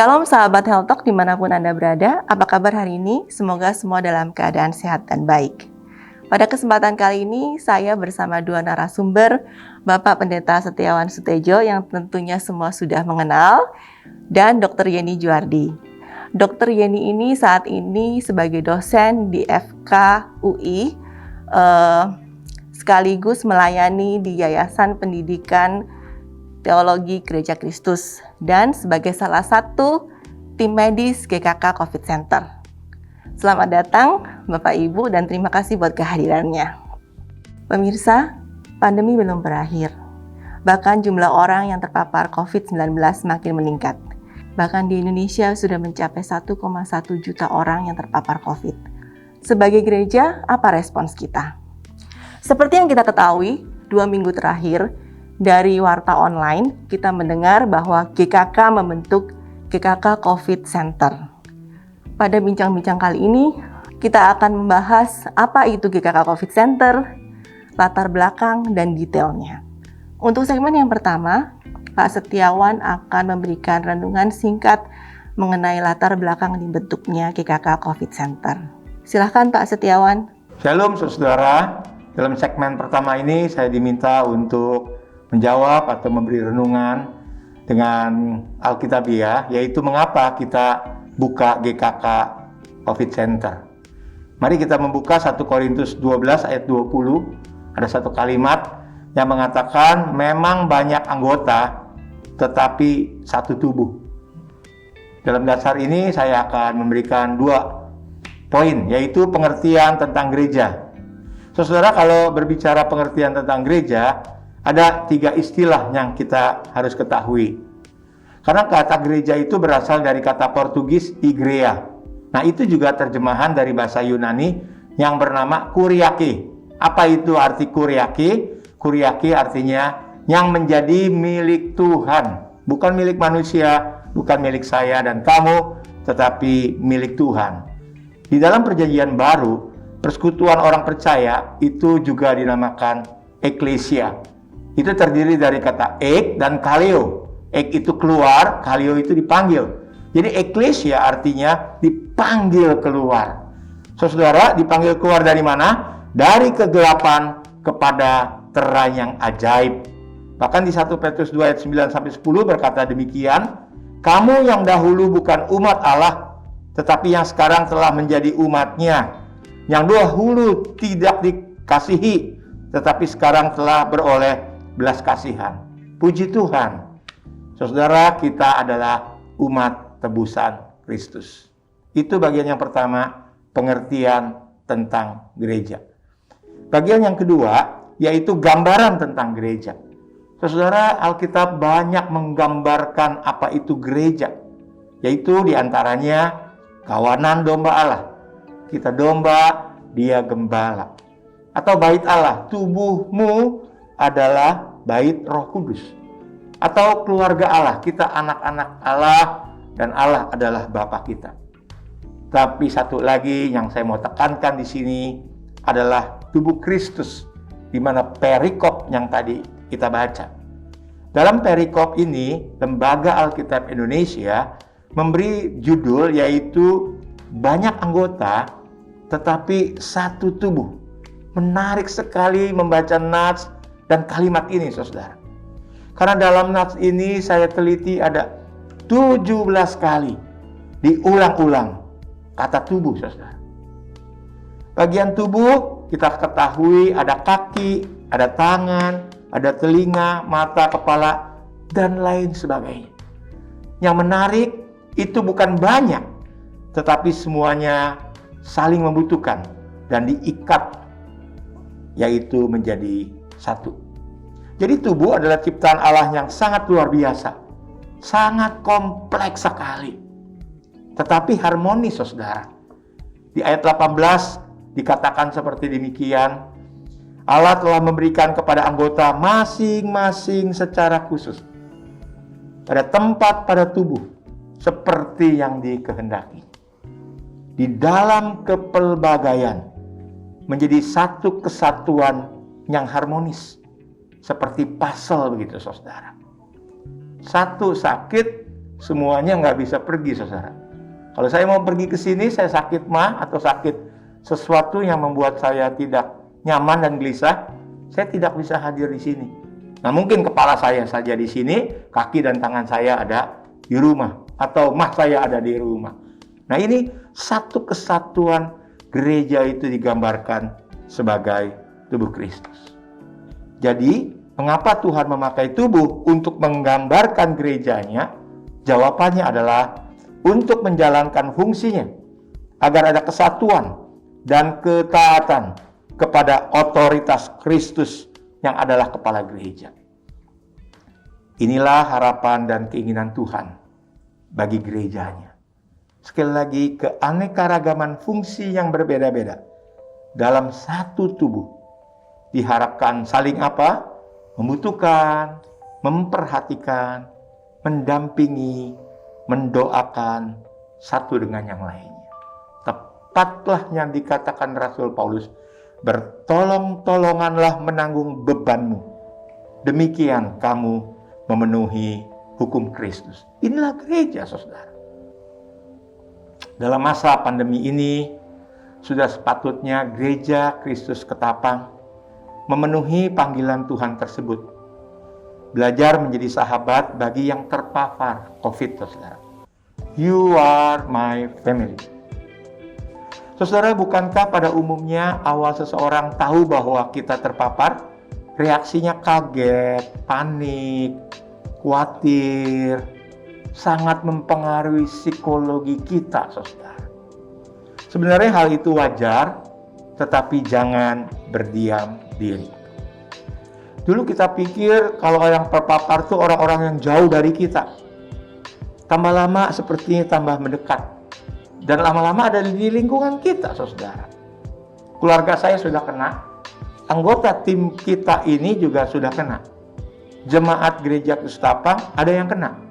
Shalom sahabat Health Talk dimanapun Anda berada, apa kabar hari ini? Semoga semua dalam keadaan sehat dan baik. Pada kesempatan kali ini, saya bersama dua narasumber, Bapak Pendeta Setiawan Sutejo yang tentunya semua sudah mengenal, dan Dr. Yeni Juardi. Dr. Yeni ini saat ini sebagai dosen di FKUI, sekaligus melayani di Yayasan Pendidikan Teologi Gereja Kristus dan sebagai salah satu tim medis GKK COVID Center. Selamat datang Bapak Ibu dan terima kasih buat kehadirannya. Pemirsa, pandemi belum berakhir. Bahkan jumlah orang yang terpapar COVID-19 semakin meningkat. Bahkan di Indonesia sudah mencapai 1,1 juta orang yang terpapar COVID. Sebagai gereja, apa respons kita? Seperti yang kita ketahui, 2 minggu terakhir, dari warta online, kita mendengar bahwa GKK membentuk GKK COVID Center. Pada bincang-bincang kali ini, kita akan membahas apa itu GKK COVID Center, latar belakang, dan detailnya. Untuk segmen yang pertama, Pak Setiawan akan memberikan renungan singkat mengenai latar belakang dibentuknya GKK COVID Center. Silahkan Pak Setiawan. Shalom saudara, dalam segmen pertama ini saya diminta untuk menjawab atau memberi renungan dengan Alkitabiah, yaitu mengapa kita buka GKK COVID Center. Mari kita membuka 1 Korintus 12 ayat 20. Ada satu kalimat yang mengatakan memang banyak anggota tetapi satu tubuh. Dalam dasar ini saya akan memberikan 2 poin, yaitu pengertian tentang gereja. Saudara, kalau berbicara pengertian tentang gereja, ada 3 istilah yang kita harus ketahui. Karena kata gereja itu berasal dari kata Portugis igreja. Nah, itu juga terjemahan dari bahasa Yunani yang bernama kuriake. Apa itu arti kuriake? Kuriake artinya yang menjadi milik Tuhan. Bukan milik manusia, bukan milik saya dan kamu, tetapi milik Tuhan. Di dalam perjanjian baru, persekutuan orang percaya itu juga dinamakan eklesia. Itu terdiri dari kata ek dan kaleo. Ek itu keluar, kaleo itu dipanggil. Jadi eklesia artinya dipanggil keluar. Saudara, dipanggil keluar dari mana? Dari kegelapan kepada terang yang ajaib. Bahkan di 1 Petrus 2 ayat 9-10 berkata demikian, kamu yang dahulu bukan umat Allah, tetapi yang sekarang telah menjadi umatnya. Yang dahulu tidak dikasihi, tetapi sekarang telah beroleh belas kasihan. Puji Tuhan, saudara, kita adalah umat tebusan Kristus. Itu bagian yang pertama, pengertian tentang gereja. Bagian yang kedua, yaitu gambaran tentang gereja. Saudara, Alkitab banyak menggambarkan apa itu gereja, yaitu diantaranya kawanan domba Allah. Kita domba, dia gembala. Atau bait Allah, tubuhmu adalah bait Roh Kudus. Atau keluarga Allah, kita anak-anak Allah dan Allah adalah Bapa kita. Tapi satu lagi yang saya mau tekankan di sini adalah tubuh Kristus, di mana perikop yang tadi kita baca. Dalam perikop ini, Lembaga Alkitab Indonesia memberi judul yaitu banyak anggota tetapi satu tubuh. Menarik sekali membaca nats dan kalimat ini, saudara. Karena dalam nats ini saya teliti ada 17 kali diulang-ulang kata tubuh, saudara. Bagian tubuh kita ketahui ada kaki, ada tangan, ada telinga, mata, kepala, dan lain sebagainya. Yang menarik itu bukan banyak, tetapi semuanya saling membutuhkan dan diikat, yaitu menjadi satu. Jadi tubuh adalah ciptaan Allah yang sangat luar biasa, sangat kompleks sekali, tetapi harmonis, saudara. Di ayat 18 dikatakan seperti demikian, Allah telah memberikan kepada anggota masing-masing secara khusus pada tempat pada tubuh seperti yang dikehendaki. Di dalam kepelbagaian menjadi satu kesatuan yang harmonis, seperti puzzle begitu, saudara. Satu sakit, semuanya nggak bisa pergi, saudara. Kalau saya mau pergi ke sini, saya sakit mah atau sakit sesuatu yang membuat saya tidak nyaman dan gelisah, saya tidak bisa hadir di sini. Nah, mungkin kepala saya saja di sini, kaki dan tangan saya ada di rumah, atau mah saya ada di rumah. Nah, ini satu kesatuan gereja itu digambarkan sebagai tubuh Kristus. Jadi, mengapa Tuhan memakai tubuh untuk menggambarkan gerejanya? Jawabannya adalah untuk menjalankan fungsinya, agar ada kesatuan dan ketaatan kepada otoritas Kristus yang adalah kepala gereja. Inilah harapan dan keinginan Tuhan bagi gerejanya. Sekali lagi, keanekaragaman fungsi yang berbeda-beda dalam satu tubuh diharapkan saling apa? Membutuhkan, memperhatikan, mendampingi, mendoakan satu dengan yang lainnya. Tepatlah yang dikatakan Rasul Paulus, bertolong-tolonganlah menanggung bebanmu. Demikian kamu memenuhi hukum Kristus. Inilah gereja, saudara. Dalam masa pandemi ini, sudah sepatutnya gereja Kristus Ketapang memenuhi panggilan Tuhan tersebut. Belajar menjadi sahabat bagi yang terpapar COVID, saudara. You are my family. Saudara, bukankah pada umumnya awal seseorang tahu bahwa kita terpapar, reaksinya kaget, panik, khawatir, sangat mempengaruhi psikologi kita, saudara. Sebenarnya hal itu wajar, tetapi jangan berdiam diri. Dulu kita pikir kalau yang terpapar itu orang-orang yang jauh dari kita. Tambah lama sepertinya tambah mendekat. Dan lama-lama ada di lingkungan kita, saudara. Keluarga saya sudah kena. Anggota tim kita ini juga sudah kena. Jemaat gereja Kristus Ketapang ada yang kena.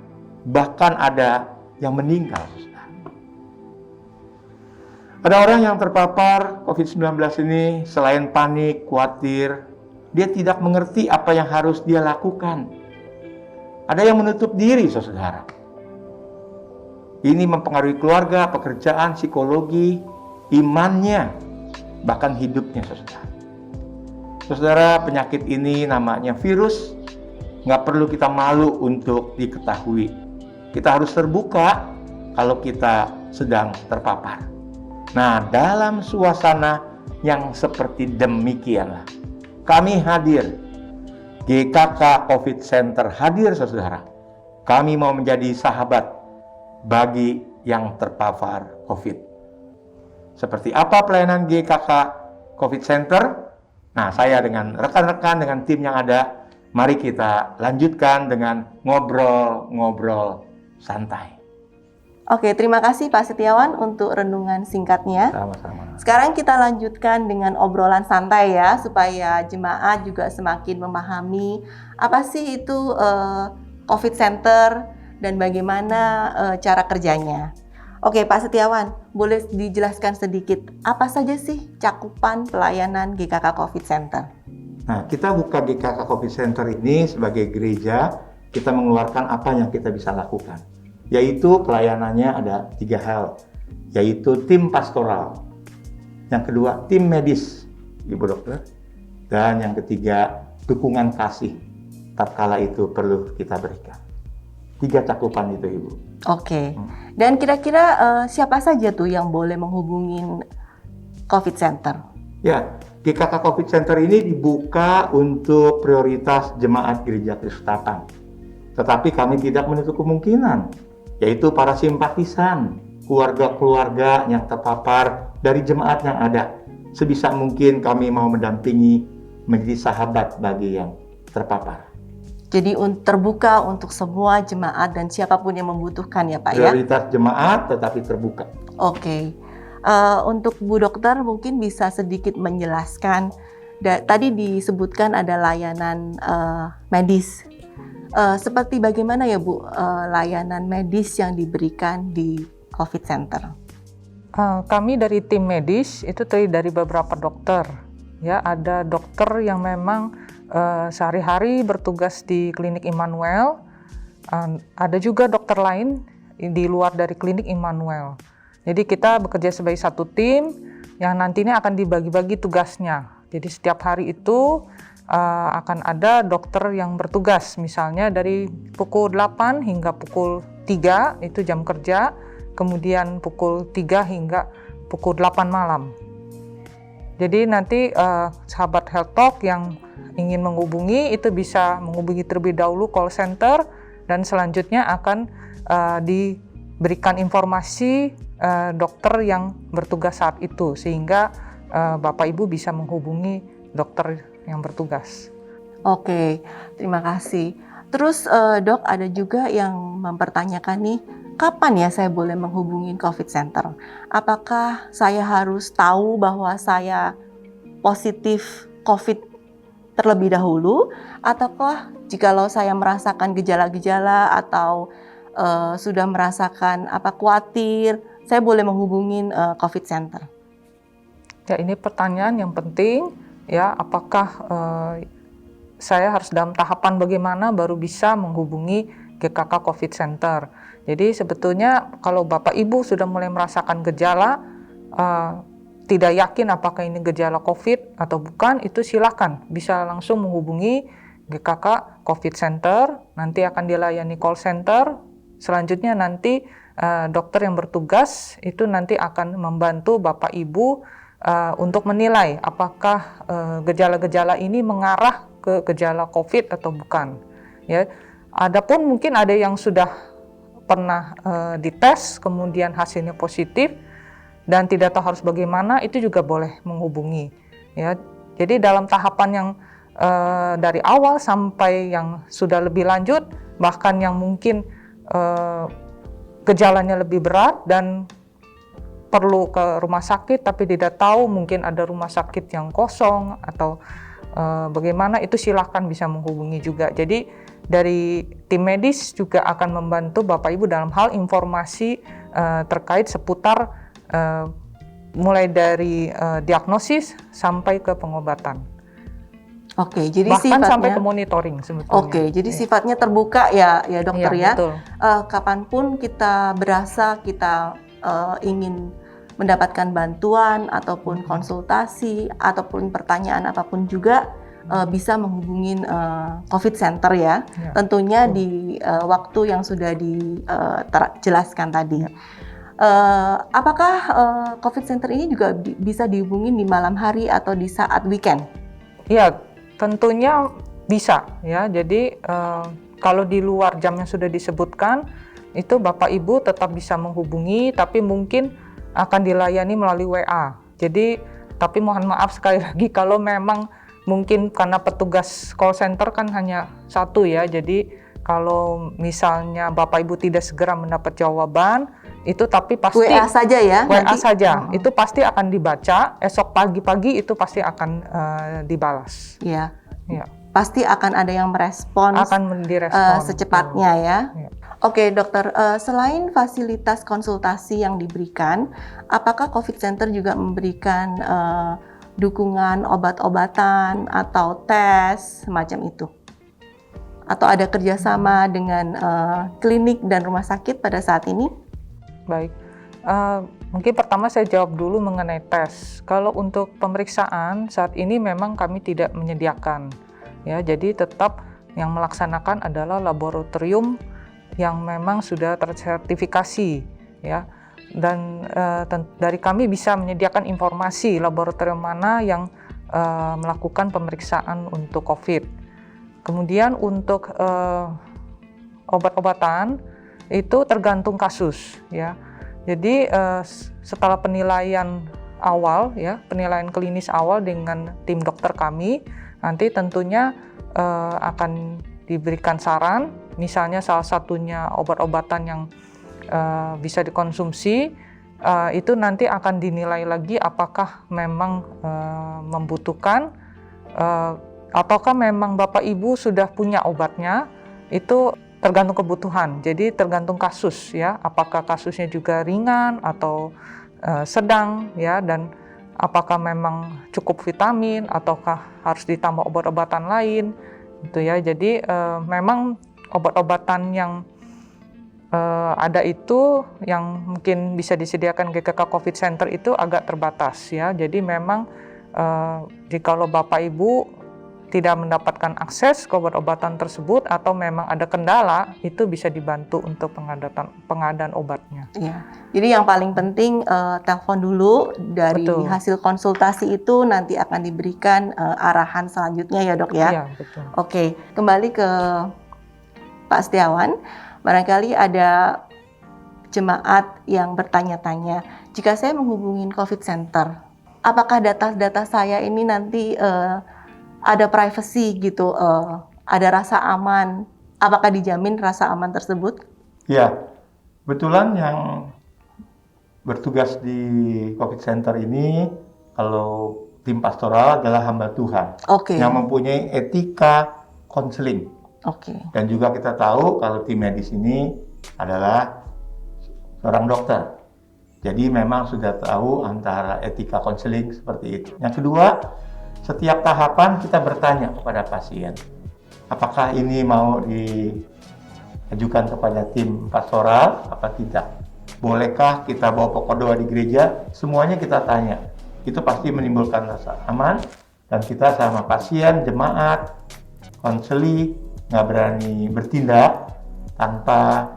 Bahkan ada yang meninggal, saudara. Ada orang yang terpapar COVID-19 ini selain panik, khawatir, dia tidak mengerti apa yang harus dia lakukan. Ada yang menutup diri, saudara. Ini mempengaruhi keluarga, pekerjaan, psikologi, imannya, bahkan hidupnya, saudara. Saudara, penyakit ini namanya virus, nggak perlu kita malu untuk diketahui. Kita harus terbuka kalau kita sedang terpapar. Nah, dalam suasana yang seperti demikianlah, kami hadir, GKK COVID Center hadir, saudara. Kami mau menjadi sahabat bagi yang terpapar COVID. Seperti apa pelayanan GKK COVID Center? Nah, saya dengan rekan-rekan, dengan tim yang ada, mari kita lanjutkan dengan ngobrol-ngobrol santai. Oke, terima kasih Pak Setiawan untuk renungan singkatnya. Sama-sama. Sekarang kita lanjutkan dengan obrolan santai ya, supaya jemaat juga semakin memahami apa sih itu COVID Center dan bagaimana cara kerjanya. Oke, Pak Setiawan, boleh dijelaskan sedikit apa saja sih cakupan pelayanan GKK COVID Center? Nah, kita buka GKK COVID Center ini sebagai gereja, kita mengeluarkan apa yang kita bisa lakukan. Yaitu pelayanannya ada 3 hal, yaitu tim pastoral. Yang kedua, tim medis, Ibu Dokter. Dan yang ketiga, dukungan kasih, tatkala itu perlu kita berikan. 3 cakupan itu, Ibu. Oke. Dan kira-kira siapa saja tuh yang boleh menghubungin COVID Center? Ya, GKK COVID Center ini dibuka untuk prioritas jemaat gereja Kristus Ketapang. Tetapi kami tidak menutup kemungkinan, yaitu para simpatisan, keluarga-keluarga yang terpapar dari jemaat yang ada. Sebisa mungkin kami mau mendampingi menjadi sahabat bagi yang terpapar. Jadi terbuka untuk semua jemaat dan siapapun yang membutuhkan ya Pak ya? Prioritas jemaat tetapi terbuka. Oke. Untuk Bu Dokter mungkin bisa sedikit menjelaskan, tadi disebutkan ada layanan medis. Seperti bagaimana ya Bu layanan medis yang diberikan di COVID Center? Kami dari tim medis itu terdiri dari beberapa dokter. Ya, ada dokter yang memang sehari-hari bertugas di klinik Immanuel Ada juga dokter lain di luar dari klinik Immanuel. Jadi kita bekerja sebagai satu tim yang nantinya akan dibagi-bagi tugasnya. Jadi setiap hari itu akan ada dokter yang bertugas, misalnya dari pukul 8 hingga pukul 3 itu jam kerja, kemudian pukul 3 hingga pukul 8 malam. Jadi nanti sahabat Health Talk yang ingin menghubungi itu bisa menghubungi terlebih dahulu call center dan selanjutnya akan diberikan informasi dokter yang bertugas saat itu sehingga Bapak Ibu bisa menghubungi dokter yang bertugas. Oke, terima kasih. Terus Dok, ada juga yang mempertanyakan nih, kapan ya saya boleh menghubungi COVID Center? Apakah saya harus tahu bahwa saya positif COVID terlebih dahulu? Ataukah jikalau saya merasakan gejala-gejala atau sudah merasakan khawatir, saya boleh menghubungi COVID Center? Ya, ini pertanyaan yang penting ya, apakah saya harus dalam tahapan bagaimana baru bisa menghubungi GKK COVID Center. Jadi sebetulnya kalau Bapak Ibu sudah mulai merasakan gejala, tidak yakin apakah ini gejala COVID atau bukan, itu silakan bisa langsung menghubungi GKK COVID Center, nanti akan dilayani call center. Selanjutnya nanti dokter yang bertugas itu nanti akan membantu Bapak Ibu untuk menilai apakah gejala-gejala ini mengarah ke gejala COVID atau bukan. Ya, adapun mungkin ada yang sudah pernah dites kemudian hasilnya positif dan tidak tahu harus bagaimana, itu juga boleh menghubungi. Ya, jadi dalam tahapan yang dari awal sampai yang sudah lebih lanjut, bahkan yang mungkin gejalanya lebih berat dan perlu ke rumah sakit tapi tidak tahu mungkin ada rumah sakit yang kosong atau bagaimana, itu silakan bisa menghubungi juga. Jadi dari tim medis juga akan membantu Bapak Ibu dalam hal informasi terkait seputar mulai dari diagnosis sampai ke pengobatan. Oke, jadi bahkan sifatnya, sampai ke monitoring sebetulnya. Oke, jadi sifatnya terbuka ya dokter ya. Betul. Kapanpun kita berasa kita ingin mendapatkan bantuan ataupun konsultasi ataupun pertanyaan apapun juga bisa menghubungi COVID Center ya. Tentunya di waktu yang sudah dijelaskan tadi. Apakah COVID Center ini juga bisa dihubungi di malam hari atau di saat weekend? Iya, tentunya bisa ya. Jadi kalau di luar jam yang sudah disebutkan itu Bapak Ibu tetap bisa menghubungi, tapi mungkin akan dilayani melalui WA. Jadi, tapi mohon maaf sekali lagi kalau memang mungkin karena petugas call center kan hanya satu ya. Jadi kalau misalnya Bapak Ibu tidak segera mendapat jawaban, itu tapi pasti WA saja ya. WA saja. Itu pasti akan dibaca. Esok pagi-pagi itu pasti akan dibalas. Iya. Ya. Pasti akan ada yang merespons. Akan direspon secepatnya ya. Ya. Oke dokter, selain fasilitas konsultasi yang diberikan, apakah COVID Center juga memberikan dukungan obat-obatan atau tes semacam itu? Atau ada kerjasama dengan klinik dan rumah sakit pada saat ini? Baik, mungkin pertama saya jawab dulu mengenai tes. Kalau untuk pemeriksaan saat ini memang kami tidak menyediakan, ya. Jadi tetap yang melaksanakan adalah laboratorium yang memang sudah tersertifikasi, ya. Dan dari kami bisa menyediakan informasi laboratorium mana yang melakukan pemeriksaan untuk COVID. Kemudian untuk obat-obatan itu tergantung kasus, ya. Jadi setelah penilaian awal, ya, penilaian klinis awal dengan tim dokter kami, nanti tentunya akan diberikan saran, misalnya salah satunya obat-obatan yang bisa dikonsumsi, itu nanti akan dinilai lagi apakah memang membutuhkan ataukah memang Bapak Ibu sudah punya obatnya. Itu tergantung kebutuhan, jadi tergantung kasus ya, apakah kasusnya juga ringan atau sedang ya, dan apakah memang cukup vitamin ataukah harus ditambah obat-obatan lain gitu ya. Jadi memang obat-obatan yang ada itu yang mungkin bisa disediakan GKK COVID Center itu agak terbatas ya. Jadi memang jikalau Bapak Ibu tidak mendapatkan akses ke obat-obatan tersebut atau memang ada kendala, itu bisa dibantu untuk pengadaan obatnya. Ya. Jadi yang paling penting telepon dulu, dari Betul. hasil konsultasi itu nanti akan diberikan arahan selanjutnya ya dok ya. Iya, betul. Oke, kembali ke Pak Setiawan, barangkali ada jemaat yang bertanya-tanya, jika saya menghubungi COVID Center, apakah data-data saya ini nanti ada privacy gitu, ada rasa aman, apakah dijamin rasa aman tersebut? Ya, kebetulan yang bertugas di COVID Center ini, kalau tim pastoral adalah hamba Tuhan Oke. yang mempunyai etika konseling. Oke. Dan juga kita tahu kalau tim medis ini adalah seorang dokter. Jadi memang sudah tahu antara etika konseling seperti itu. Yang kedua, setiap tahapan kita bertanya kepada pasien, apakah ini mau diajukan kepada tim pastoral apa tidak? Bolehkah kita bawa pokok doa di gereja? Semuanya kita tanya. Itu pasti menimbulkan rasa aman, dan kita sama pasien, jemaat, konseli nggak berani bertindak tanpa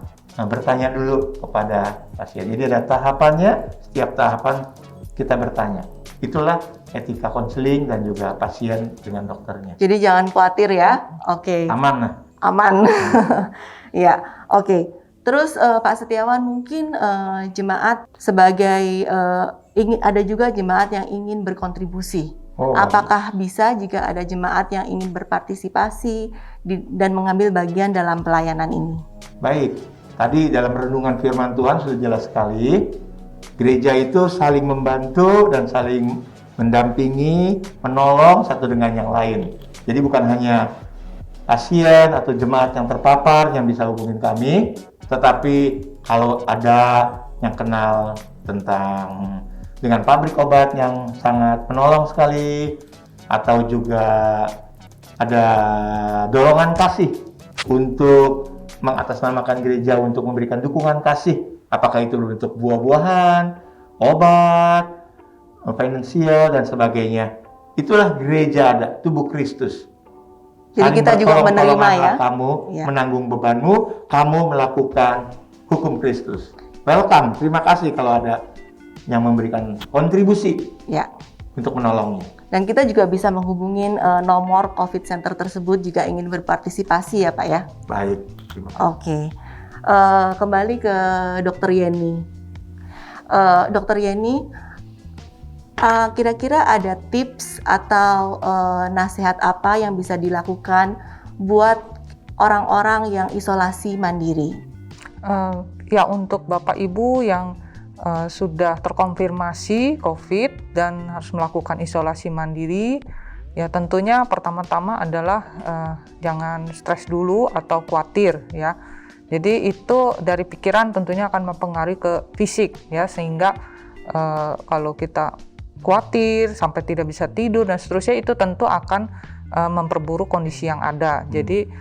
bertanya dulu kepada pasien. Jadi ada tahapannya, setiap tahapan kita bertanya. Itulah etika konseling dan juga pasien dengan dokternya. Jadi jangan khawatir ya. Oke. Aman lah. Aman. Ya, oke. Terus Pak Setiawan, mungkin jemaat sebagai ada juga jemaat yang ingin berkontribusi. Oh, Apakah bisa jika ada jemaat yang ingin berpartisipasi dan mengambil bagian dalam pelayanan ini? baik. Tadi dalam renungan firman Tuhan sudah jelas sekali. Gereja itu saling membantu dan saling mendampingi, menolong satu dengan yang lain. Jadi bukan hanya pasien atau jemaat yang terpapar yang bisa hubungin kami, tetapi kalau ada yang kenal tentang dengan pabrik obat yang sangat menolong sekali, atau juga ada dorongan kasih untuk mengatasnamakan gereja untuk memberikan dukungan kasih, apakah itu bentuk buah-buahan, obat, finansial, dan sebagainya. Itulah gereja ada, tubuh Kristus. Jadi kita juga menerima ya. Kamu Ya. menanggung bebanmu, kamu melakukan hukum Kristus. Welcome, terima kasih kalau ada yang memberikan kontribusi Ya. untuk menolongnya. Dan kita juga bisa menghubungin nomor COVID Center tersebut jika ingin berpartisipasi ya Pak ya. Baik, terima kasih. Oke. Kembali ke Dr. Yeni. Dr. Yeni, kira-kira ada tips atau nasihat apa yang bisa dilakukan buat orang-orang yang isolasi mandiri? Ya, untuk Bapak Ibu yang sudah terkonfirmasi COVID dan harus melakukan isolasi mandiri, ya tentunya pertama-tama adalah jangan stres dulu atau khawatir ya. Jadi itu dari pikiran tentunya akan mempengaruhi ke fisik ya, sehingga kalau kita khawatir sampai tidak bisa tidur dan seterusnya, itu tentu akan memperburuk kondisi yang ada. Jadi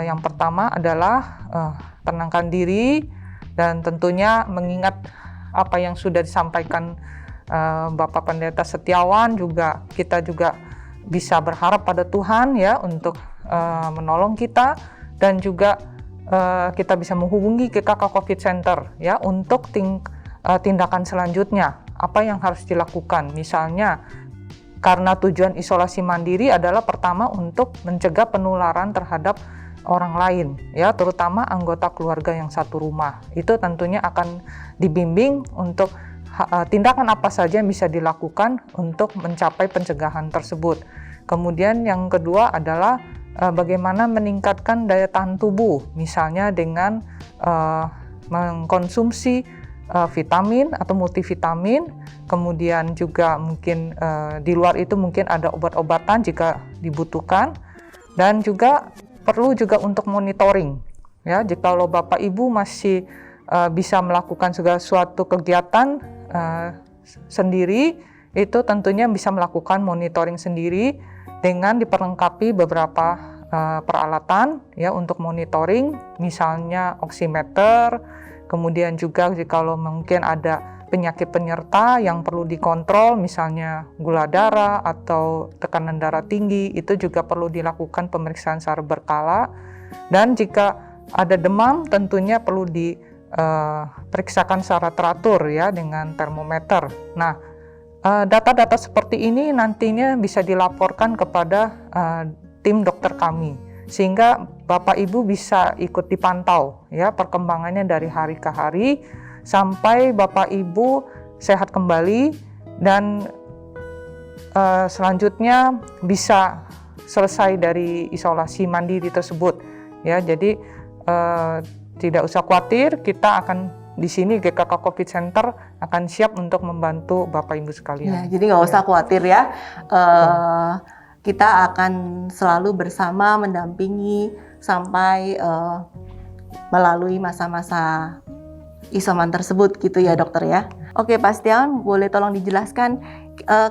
yang pertama adalah tenangkan diri dan tentunya mengingat apa yang sudah disampaikan Bapak Pendeta Setiawan, juga kita juga bisa berharap pada Tuhan ya untuk menolong kita, dan juga kita bisa menghubungi GKK COVID Center ya untuk tindakan selanjutnya apa yang harus dilakukan. Misalnya karena tujuan isolasi mandiri adalah pertama untuk mencegah penularan terhadap orang lain ya, terutama anggota keluarga yang satu rumah. Itu tentunya akan dibimbing untuk tindakan apa saja yang bisa dilakukan untuk mencapai pencegahan tersebut. Kemudian yang kedua adalah bagaimana meningkatkan daya tahan tubuh, misalnya dengan mengkonsumsi vitamin atau multivitamin. Kemudian juga mungkin di luar itu mungkin ada obat-obatan jika dibutuhkan, dan juga perlu juga untuk monitoring ya. Jikalau Bapak Ibu masih bisa melakukan segala suatu kegiatan sendiri, itu tentunya bisa melakukan monitoring sendiri dengan diperlengkapi beberapa peralatan ya untuk monitoring, misalnya oximeter, kemudian juga kalau mungkin ada penyakit penyerta yang perlu dikontrol, misalnya gula darah atau tekanan darah tinggi, itu juga perlu dilakukan pemeriksaan secara berkala. Dan jika ada demam, tentunya perlu diperiksakan secara teratur ya dengan termometer. Nah, data-data seperti ini nantinya bisa dilaporkan kepada tim dokter kami, sehingga Bapak Ibu bisa ikut dipantau ya perkembangannya dari hari ke hari sampai Bapak Ibu sehat kembali dan selanjutnya bisa selesai dari isolasi mandiri tersebut ya. Jadi tidak usah khawatir, kita akan di sini GKK COVID Center akan siap untuk membantu Bapak Ibu sekalian. Ya, jadi nggak usah khawatir ya. Kita akan selalu bersama mendampingi sampai melalui masa-masa isoman tersebut gitu ya dokter ya. Oke Pak Setiawan, boleh tolong dijelaskan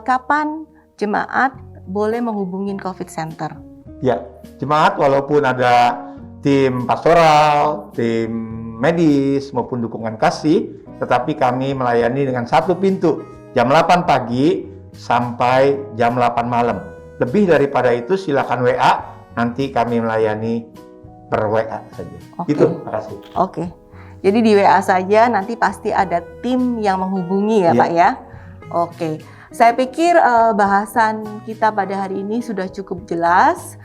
kapan jemaat boleh menghubungin COVID Center? Ya, jemaat walaupun ada tim pastoral, tim medis maupun dukungan kasih, tetapi kami melayani dengan satu pintu, jam 8 pagi sampai jam 8 malam. Lebih daripada itu silakan WA, nanti kami melayani per WA saja. Oke. Itu, terima kasih. Oke. Jadi di WA saja nanti pasti ada tim yang menghubungi ya Iya. Pak ya. Oke. Saya pikir bahasan kita pada hari ini sudah cukup jelas.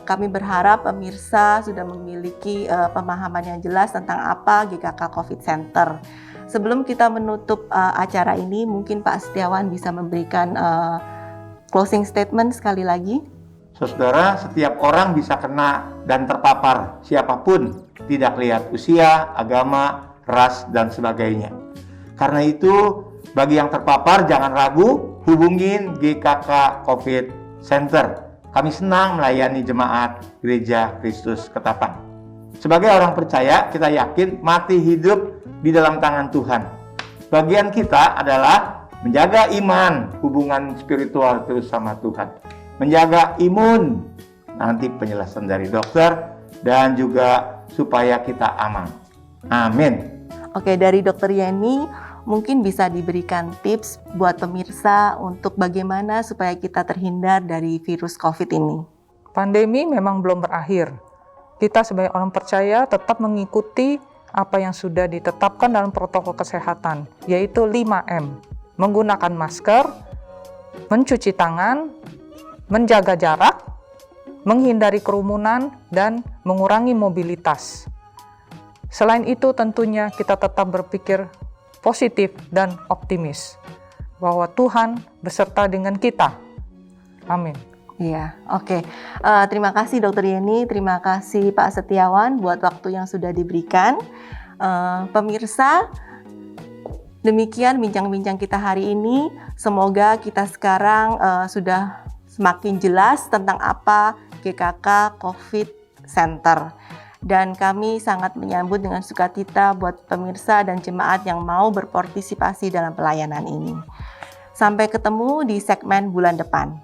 Kami berharap pemirsa sudah memiliki pemahaman yang jelas tentang apa GKK COVID Center. Sebelum kita menutup acara ini, mungkin Pak Setiawan bisa memberikan closing statement sekali lagi. Saudara, setiap orang bisa kena dan terpapar, siapapun, tidak lihat usia, agama, ras, dan sebagainya. Karena itu, bagi yang terpapar jangan ragu, hubungin GKK COVID Center. Kami senang melayani jemaat Gereja Kristus Ketapang. Sebagai orang percaya, kita yakin mati hidup di dalam tangan Tuhan. Bagian kita adalah menjaga iman, hubungan spiritual terus sama Tuhan. Menjaga imun, nanti penjelasan dari dokter, dan juga supaya kita aman. Amin. Oke, dari Dokter Yeni, mungkin bisa diberikan tips buat pemirsa untuk bagaimana supaya kita terhindar dari virus COVID ini. Pandemi memang belum berakhir. Kita sebagai orang percaya tetap mengikuti apa yang sudah ditetapkan dalam protokol kesehatan, yaitu 5M. Menggunakan masker, mencuci tangan, menjaga jarak, menghindari kerumunan, dan mengurangi mobilitas. Selain itu tentunya kita tetap berpikir positif dan optimis bahwa Tuhan beserta dengan kita. Amin. Iya, oke. Terima kasih Dokter Yeni, terima kasih Pak Setiawan buat waktu yang sudah diberikan. Pemirsa, demikian bincang-bincang kita hari ini. Semoga kita sekarang sudah semakin jelas tentang apa GKK COVID Center. Dan kami sangat menyambut dengan sukacita buat pemirsa dan jemaat yang mau berpartisipasi dalam pelayanan ini. Sampai ketemu di segmen bulan depan.